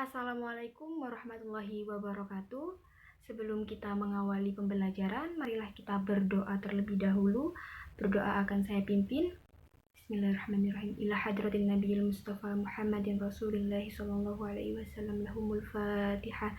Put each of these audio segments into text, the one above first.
Assalamualaikum warahmatullahi wabarakatuh. Sebelum kita mengawali pembelajaran, marilah kita berdoa terlebih dahulu. Berdoa akan saya pimpin. Bismillahirrahmanirrahim. Ila hadratin Nabiyil Mustafa Muhammadin Rasulillah sallallahu alaihi wasallam lahumul Fatihah.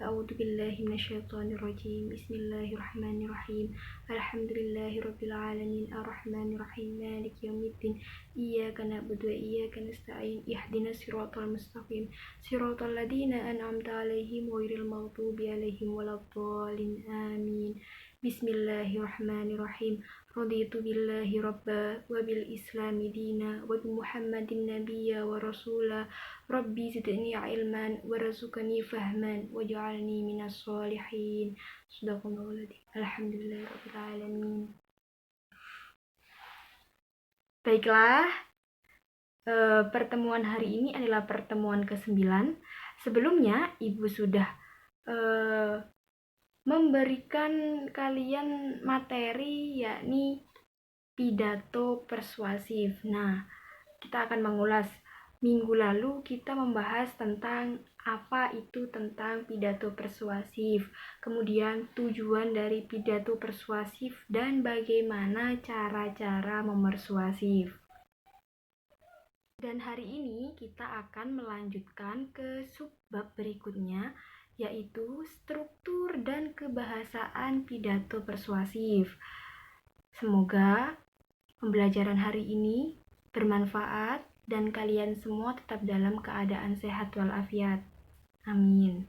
A'udzu billahi minasyaitonir rajim. Bismillahirrahmanirrahim. Alhamdulillahirabbil alamin arrahmanir rahim maliki yaumiddin. Iyyaka na'budu wa iyyaka nasta'in. Ihdinas siratal mustaqim. Siratal ladzina an'amta 'alaihim ghairil maghdubi 'alaihim waladdallin. Amin. Bismillahirrahmanirrahim. Raditu billahi rabba wa bil islami dina wa bi muhammadin nabiyya wa rasula. Rabbi zidni ilman warzuqni fahman waj'alni minas sholihin. Shadaqallahul adzim. Alhamdulillahirabbil alamin. Baiklah, pertemuan hari ini adalah pertemuan ke-9. Sebelumnya Ibu sudah memberikan kalian materi yakni pidato persuasif. Nah, kita akan mengulas. Minggu lalu kita membahas tentang apa itu tentang pidato persuasif, kemudian tujuan dari pidato persuasif dan bagaimana cara-cara memersuasif. Dan hari ini kita akan melanjutkan ke subbab berikutnya, yaitu struktur dan kebahasaan pidato persuasif. Semoga pembelajaran hari ini bermanfaat dan kalian semua tetap dalam keadaan sehat walafiat. Amin.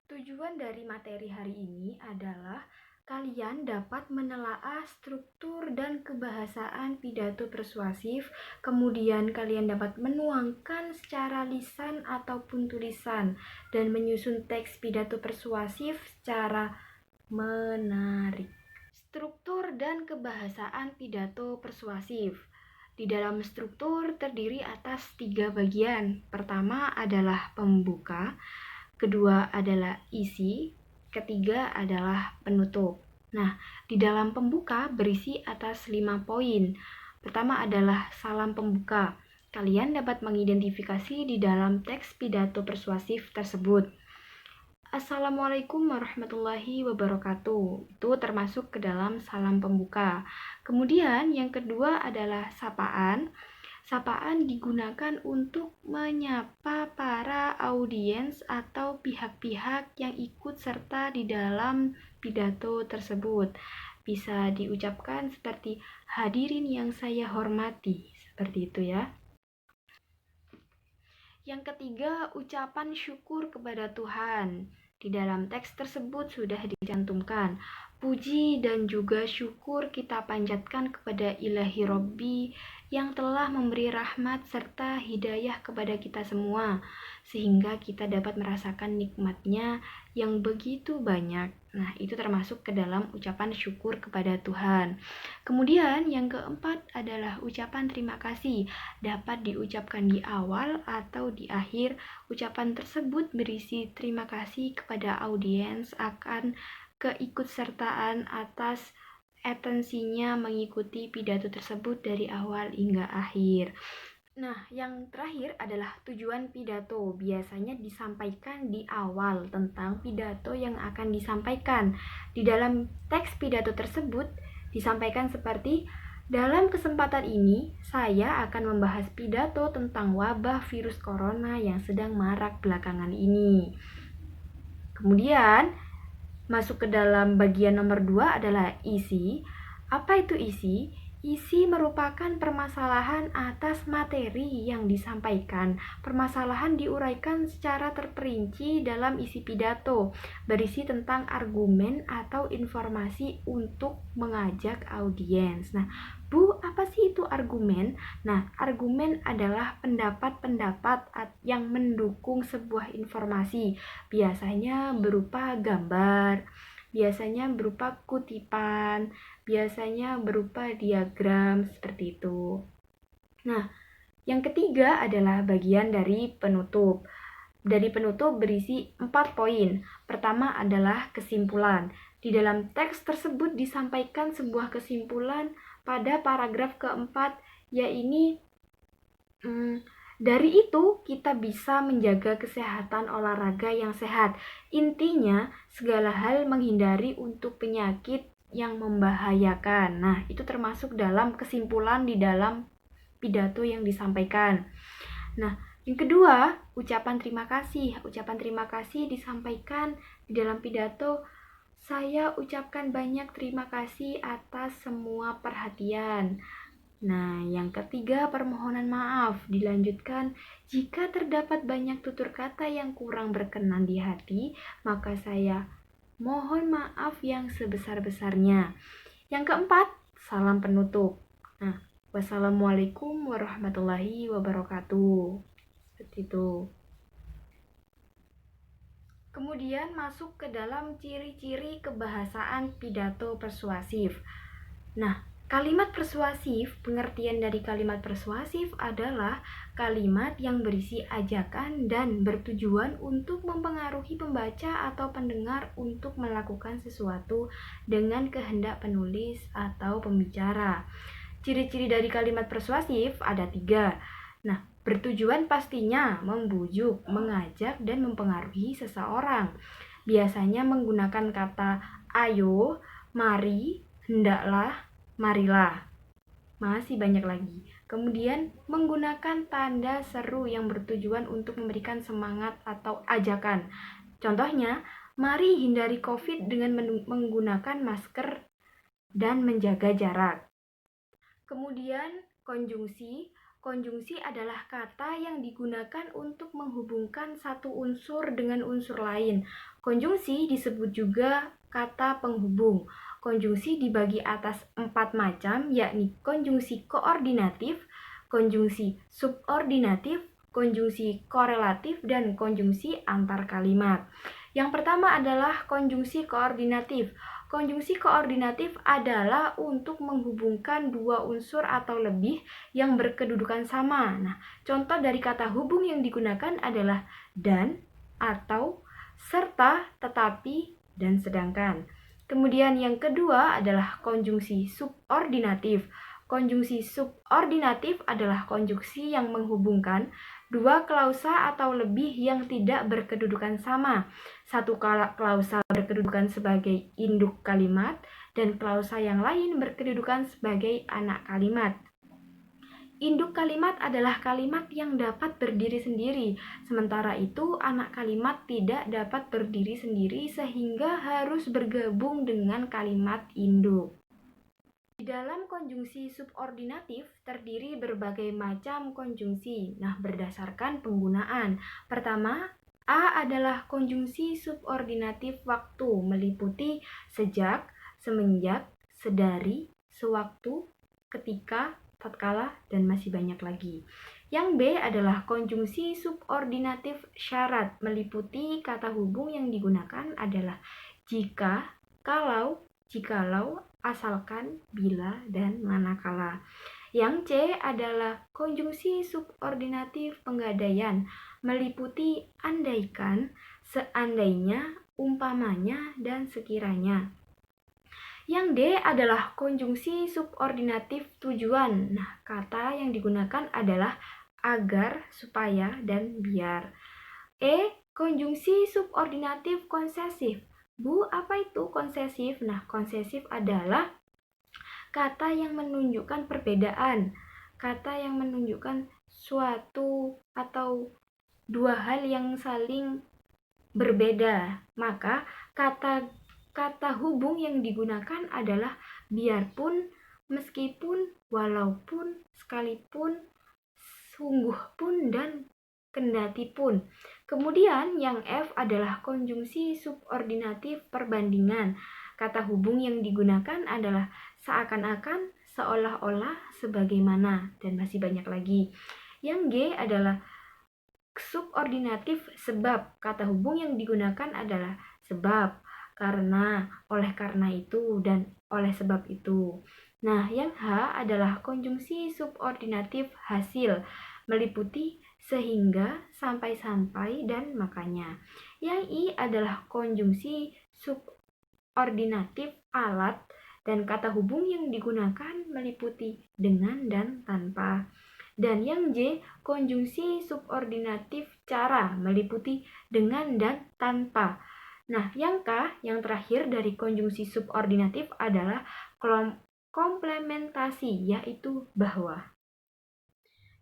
Tujuan dari materi hari ini adalah kalian dapat menelaah struktur dan kebahasaan pidato persuasif, kemudian kalian dapat menuangkan secara lisan ataupun tulisan, dan menyusun teks pidato persuasif secara menarik. Struktur dan kebahasaan pidato persuasif. Di dalam struktur terdiri atas 3 bagian. Pertama adalah pembuka, kedua adalah isi, ketiga adalah penutup. Nah, di dalam pembuka berisi atas 5 poin. Pertama adalah salam pembuka. Kalian dapat mengidentifikasi di dalam teks pidato persuasif tersebut. Assalamualaikum warahmatullahi wabarakatuh. Itu termasuk ke dalam salam pembuka. Kemudian yang kedua adalah sapaan. Sapaan digunakan untuk menyapa para audiens atau pihak-pihak yang ikut serta di dalam pidato tersebut. Bisa diucapkan seperti hadirin yang saya hormati, seperti itu ya. Yang ketiga, ucapan syukur kepada Tuhan. Di dalam teks tersebut sudah dicantumkan, puji dan juga syukur kita panjatkan kepada Ilahi Robbi yang telah memberi rahmat serta hidayah kepada kita semua, sehingga kita dapat merasakan nikmatnya yang begitu banyak. Nah, itu termasuk ke dalam ucapan syukur kepada Tuhan. Kemudian yang keempat adalah ucapan terima kasih. Dapat diucapkan di awal atau di akhir. Ucapan tersebut berisi terima kasih kepada audiens akan keikutsertaan atas atensinya mengikuti pidato tersebut dari awal hingga akhir. Nah, yang terakhir adalah tujuan pidato. Biasanya disampaikan di awal tentang pidato yang akan disampaikan. Di dalam teks pidato tersebut disampaikan seperti, dalam kesempatan ini, saya akan membahas pidato tentang wabah virus corona yang sedang marak belakangan ini. Kemudian, masuk ke dalam bagian nomor 2 adalah isi. Apa itu isi? Isi merupakan permasalahan atas materi yang disampaikan. Permasalahan diuraikan secara terperinci dalam isi pidato, berisi tentang argumen atau informasi untuk mengajak audiens. Nah, Bu, apa sih itu argumen? Nah, argumen adalah pendapat-pendapat yang mendukung sebuah informasi, biasanya berupa gambar, biasanya berupa kutipan, biasanya berupa diagram, seperti itu. Nah, yang ketiga adalah bagian dari penutup. Dari penutup berisi 4 poin. Pertama adalah kesimpulan. Di dalam teks tersebut disampaikan sebuah kesimpulan pada paragraf keempat, yaitu Dari itu, kita bisa menjaga kesehatan olahraga yang sehat. Intinya, segala hal menghindari untuk penyakit yang membahayakan. Nah, itu termasuk dalam kesimpulan di dalam pidato yang disampaikan. Nah, yang kedua, ucapan terima kasih. Ucapan terima kasih disampaikan di dalam pidato. Saya ucapkan banyak terima kasih atas semua perhatian. Nah, yang ketiga, permohonan maaf. Dilanjutkan, jika terdapat banyak tutur kata yang kurang berkenan di hati, maka saya mohon maaf yang sebesar-besarnya. Yang keempat, salam penutup. Nah, wassalamualaikum warahmatullahi wabarakatuh. Seperti itu. Kemudian masuk ke dalam ciri-ciri kebahasaan pidato persuasif. Nah, kalimat persuasif, pengertian dari kalimat persuasif adalah kalimat yang berisi ajakan dan bertujuan untuk mempengaruhi pembaca atau pendengar untuk melakukan sesuatu dengan kehendak penulis atau pembicara. Ciri-ciri dari kalimat persuasif ada 3. Nah, bertujuan pastinya membujuk, mengajak, dan mempengaruhi seseorang. Biasanya menggunakan kata ayo, mari, hendaklah, marilah. Masih banyak lagi. Kemudian menggunakan tanda seru yang bertujuan untuk memberikan semangat atau ajakan. Contohnya, mari hindari COVID dengan menggunakan masker dan menjaga jarak. Kemudian konjungsi. Konjungsi adalah kata yang digunakan untuk menghubungkan satu unsur dengan unsur lain. Konjungsi disebut juga kata penghubung. Konjungsi dibagi atas 4 macam, yakni konjungsi koordinatif, konjungsi subordinatif, konjungsi korelatif, dan konjungsi antar kalimat. Yang pertama adalah konjungsi koordinatif. Konjungsi koordinatif adalah untuk menghubungkan dua unsur atau lebih yang berkedudukan sama. Nah, contoh dari kata hubung yang digunakan adalah dan, atau, serta, tetapi, dan sedangkan. Kemudian yang kedua adalah konjungsi subordinatif. Konjungsi subordinatif adalah konjungsi yang menghubungkan dua klausa atau lebih yang tidak berkedudukan sama. Satu klausa berkedudukan sebagai induk kalimat dan klausa yang lain berkedudukan sebagai anak kalimat. Induk kalimat adalah kalimat yang dapat berdiri sendiri, sementara itu anak kalimat tidak dapat berdiri sendiri sehingga harus bergabung dengan kalimat induk. Di dalam konjungsi subordinatif terdiri berbagai macam konjungsi. Nah, berdasarkan penggunaan. Pertama, A adalah konjungsi subordinatif waktu, meliputi sejak, semenjak, sedari, sewaktu, ketika, tatkala, dan masih banyak lagi. Yang B adalah konjungsi subordinatif syarat, meliputi kata hubung yang digunakan adalah jika, kalau, jikalau, asalkan, bila, dan manakala. Yang C adalah konjungsi subordinatif penggadaian, meliputi andaikan, seandainya, umpamanya, dan sekiranya. Yang D adalah konjungsi subordinatif tujuan. Nah, kata yang digunakan adalah agar, supaya, dan biar. E, konjungsi subordinatif konsesif. Bu, apa itu konsesif? Nah, konsesif adalah kata yang menunjukkan perbedaan, kata yang menunjukkan suatu atau dua hal yang saling berbeda. Maka kata hubung yang digunakan adalah biarpun, meskipun, walaupun, sekalipun, sungguh pun, dan kendati pun. Kemudian yang F adalah konjungsi subordinatif perbandingan. Kata hubung yang digunakan adalah seakan-akan, seolah-olah, sebagaimana, dan masih banyak lagi. Yang G adalah subordinatif sebab. Kata hubung yang digunakan adalah sebab, karena, oleh karena itu, dan oleh sebab itu. Nah, yang H adalah konjungsi subordinatif hasil, meliputi sehingga, sampai-sampai, dan makanya. Yang I adalah konjungsi subordinatif alat, dan kata hubung yang digunakan meliputi dengan dan tanpa. Dan yang J, konjungsi subordinatif cara meliputi dengan dan tanpa. Nah, yang K, yang terakhir dari konjungsi subordinatif adalah komplementasi, yaitu bahwa.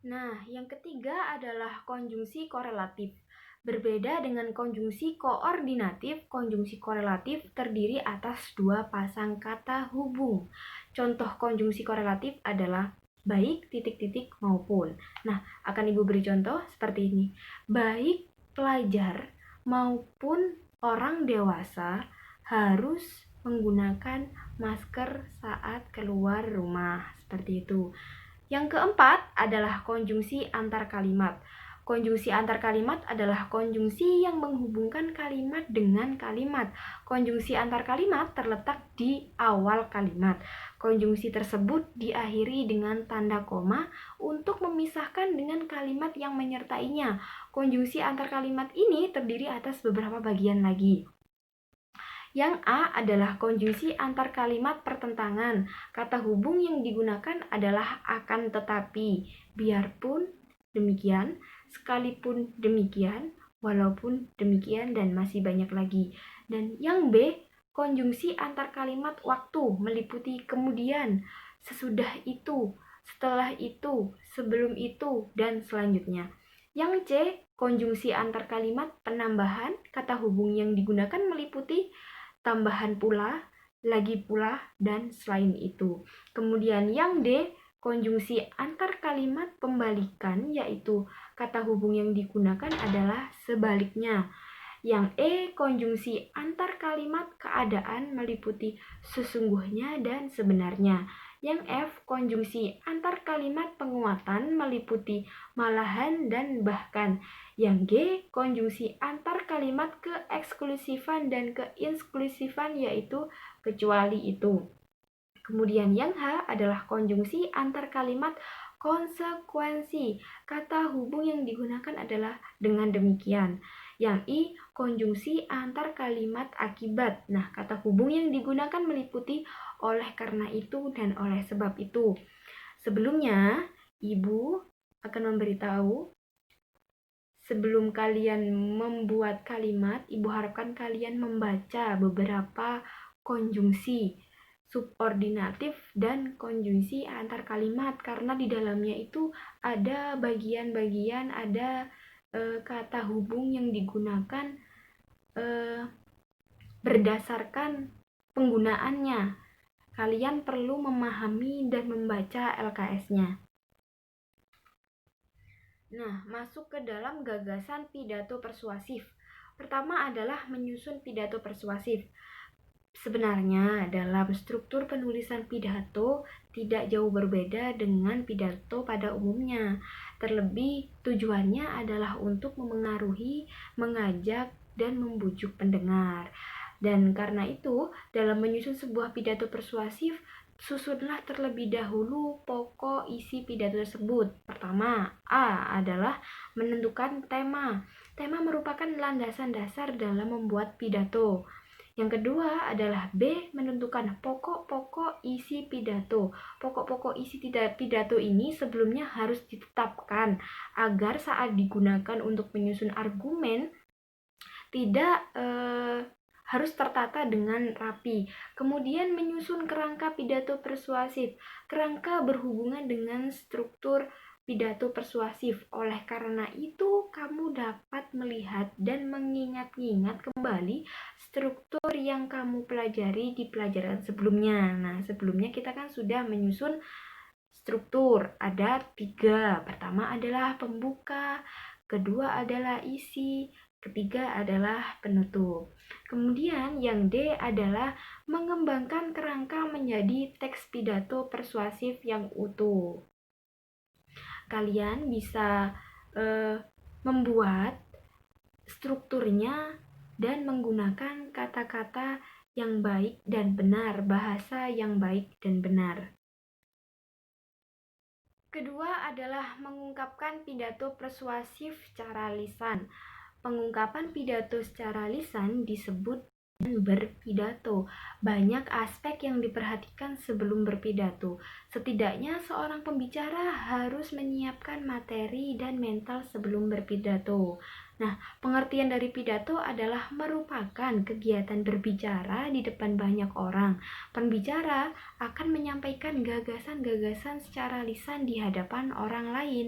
Nah, yang ketiga adalah konjungsi korelatif. Berbeda dengan konjungsi koordinatif, konjungsi korelatif terdiri atas dua pasang kata hubung. Contoh konjungsi korelatif adalah baik titik-titik maupun. Nah, akan Ibu beri contoh seperti ini. Baik pelajar maupun orang dewasa harus menggunakan masker saat keluar rumah. Seperti itu. Yang keempat adalah konjungsi antar kalimat. Konjungsi antar kalimat adalah konjungsi yang menghubungkan kalimat dengan kalimat. Konjungsi antar kalimat terletak di awal kalimat. Konjungsi tersebut diakhiri dengan tanda koma untuk memisahkan dengan kalimat yang menyertainya. Konjungsi antar kalimat ini terdiri atas beberapa bagian lagi. Yang A adalah konjungsi antar kalimat pertentangan. Kata hubung yang digunakan adalah akan tetapi, biarpun demikian, sekalipun demikian, walaupun demikian, dan masih banyak lagi. Dan yang B, konjungsi antar kalimat waktu meliputi kemudian, sesudah itu, setelah itu, sebelum itu, dan selanjutnya. Yang C, konjungsi antar kalimat penambahan. Kata hubung yang digunakan meliputi tambahan pula, lagi pula, dan selain itu. Kemudian yang D, konjungsi antar kalimat pembalikan, yaitu kata hubung yang digunakan adalah sebaliknya. Yang E, konjungsi antar kalimat keadaan meliputi sesungguhnya dan sebenarnya. Yang F, konjungsi antar kalimat penguatan meliputi malahan dan bahkan. Yang G, konjungsi antar kalimat keeksklusifan dan keinsklusifan, yaitu kecuali itu. Kemudian yang H adalah konjungsi antar kalimat konsekuensi. Kata hubung yang digunakan adalah dengan demikian. Yang I, konjungsi antar kalimat akibat. Nah, kata hubung yang digunakan meliputi oleh karena itu dan oleh sebab itu. Sebelumnya, Ibu akan memberitahu, sebelum kalian membuat kalimat, Ibu harapkan kalian membaca beberapa konjungsi subordinatif dan konjungsi antar kalimat, karena di dalamnya itu ada bagian-bagian, ada kata hubung yang digunakan berdasarkan penggunaannya. Kalian perlu memahami dan membaca LKS-nya. Nah, masuk ke dalam gagasan pidato persuasif. Pertama adalah menyusun pidato persuasif. Sebenarnya dalam struktur penulisan pidato tidak jauh berbeda dengan pidato pada umumnya. Terlebih tujuannya adalah untuk memengaruhi, mengajak, dan membujuk pendengar. Dan karena itu, dalam menyusun sebuah pidato persuasif, susunlah terlebih dahulu pokok isi pidato tersebut. Pertama, A adalah menentukan tema. Tema merupakan landasan dasar dalam membuat pidato. Yang kedua adalah B, menentukan pokok-pokok isi pidato. Pokok-pokok isi pidato ini sebelumnya harus ditetapkan agar saat digunakan untuk menyusun argumen tidak harus tertata dengan rapi. Kemudian menyusun kerangka pidato persuasif. Kerangka berhubungan dengan struktur pidato persuasif. Oleh karena itu, kamu dapat melihat dan mengingat-ingat kembali struktur yang kamu pelajari di pelajaran sebelumnya. Nah, sebelumnya kita kan sudah menyusun struktur. Ada 3. Pertama adalah pembuka, kedua adalah isi, ketiga adalah penutup. Kemudian yang D adalah mengembangkan kerangka menjadi teks pidato persuasif yang utuh. Kalian bisa membuat strukturnya dan menggunakan kata-kata yang baik dan benar, bahasa yang baik dan benar. Kedua adalah mengungkapkan pidato persuasif secara lisan. Pengungkapan pidato secara lisan disebut berpidato. Banyak aspek yang diperhatikan sebelum berpidato. Setidaknya seorang pembicara harus menyiapkan materi dan mental sebelum berpidato. Nah, pengertian dari pidato adalah merupakan kegiatan berbicara di depan banyak orang. Pembicara akan menyampaikan gagasan-gagasan secara lisan di hadapan orang lain.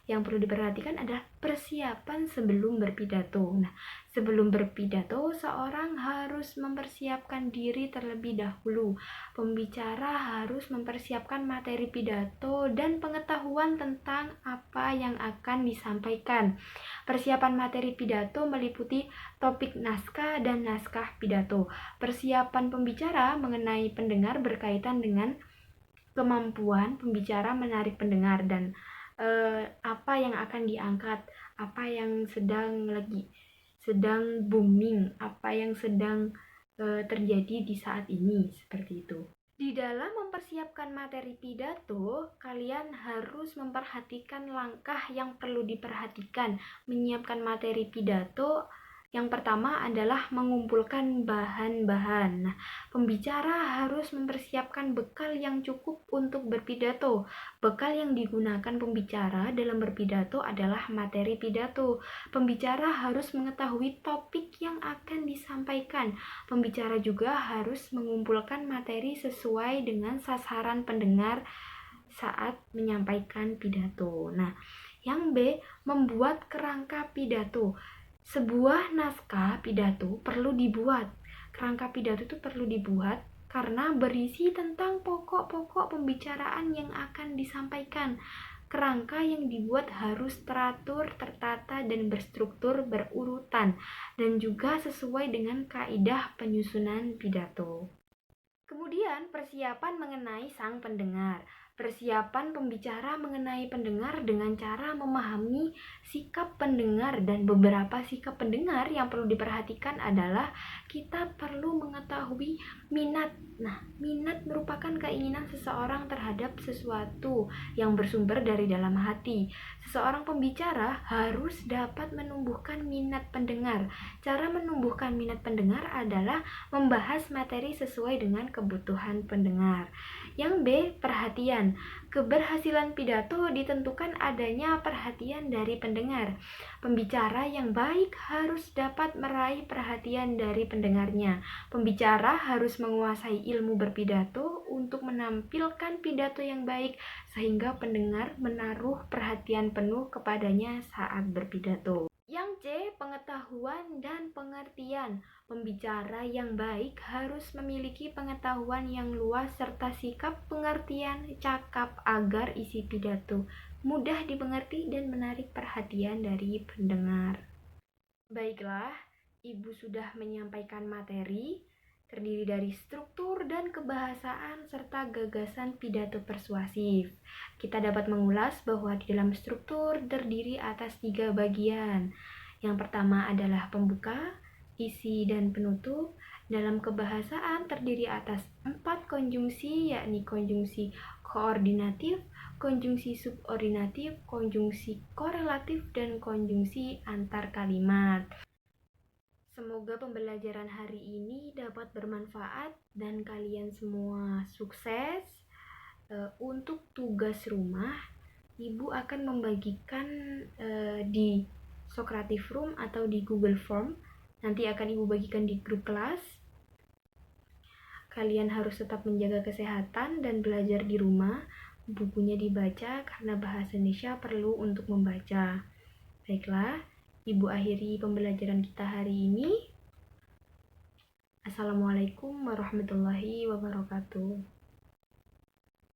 Yang perlu diperhatikan adalah persiapan sebelum berpidato. Nah, sebelum berpidato, seorang harus mempersiapkan diri terlebih dahulu. Pembicara harus mempersiapkan materi pidato dan pengetahuan tentang apa yang akan disampaikan. Persiapan materi pidato meliputi topik naskah dan naskah pidato. Persiapan pembicara mengenai pendengar berkaitan dengan kemampuan pembicara menarik pendengar dan apa yang akan diangkat, apa yang sedang booming, apa yang sedang terjadi di saat ini, seperti itu. Di dalam mempersiapkan materi pidato, kalian harus memperhatikan langkah yang perlu diperhatikan. Menyiapkan materi pidato, yang pertama adalah mengumpulkan bahan-bahan. Nah, pembicara harus mempersiapkan bekal yang cukup untuk berpidato. Bekal yang digunakan pembicara dalam berpidato adalah materi pidato. Pembicara harus mengetahui topik yang akan disampaikan. Pembicara juga harus mengumpulkan materi sesuai dengan sasaran pendengar saat menyampaikan pidato. Nah, yang B, membuat kerangka pidato. Sebuah naskah pidato perlu dibuat. Kerangka pidato itu perlu dibuat karena berisi tentang pokok-pokok pembicaraan yang akan disampaikan. Kerangka yang dibuat harus teratur, tertata, dan berstruktur berurutan, dan juga sesuai dengan kaidah penyusunan pidato. Kemudian, persiapan mengenai sang pendengar. Persiapan pembicara mengenai pendengar dengan cara memahami sikap pendengar, dan beberapa sikap pendengar yang perlu diperhatikan adalah kita perlu mengetahui minat. Nah, minat merupakan keinginan seseorang terhadap sesuatu yang bersumber dari dalam hati. Seseorang pembicara harus dapat menumbuhkan minat pendengar. Cara menumbuhkan minat pendengar adalah membahas materi sesuai dengan kebutuhan pendengar. Yang B, perhatian. Keberhasilan pidato ditentukan adanya perhatian dari pendengar. Pembicara yang baik harus dapat meraih perhatian dari pendengarnya. Pembicara harus menguasai ilmu berpidato untuk menampilkan pidato yang baik sehingga pendengar menaruh perhatian penuh kepadanya saat berpidato. Yang C, pengetahuan dan pengertian. Pembicara yang baik harus memiliki pengetahuan yang luas serta sikap pengertian cakap agar isi pidato mudah dimengerti dan menarik perhatian dari pendengar. Baiklah, Ibu sudah menyampaikan materi terdiri dari struktur dan kebahasaan serta gagasan pidato persuasif. Kita dapat mengulas bahwa di dalam struktur terdiri atas 3 bagian. Yang pertama adalah pembuka, isi, dan penutup. Dalam kebahasaan terdiri atas 4 konjungsi, yakni konjungsi koordinatif, konjungsi subordinatif, konjungsi korelatif, dan konjungsi antar kalimat. Semoga pembelajaran hari ini dapat bermanfaat dan kalian semua sukses. Untuk tugas rumah, Ibu akan membagikan di Socrative Room atau di Google Form. Nanti akan Ibu bagikan di grup kelas. Kalian harus tetap menjaga kesehatan dan belajar di rumah. Bukunya dibaca karena bahasa Indonesia perlu untuk membaca. Baiklah, Ibu akhiri pembelajaran kita hari ini. Assalamualaikum warahmatullahi wabarakatuh.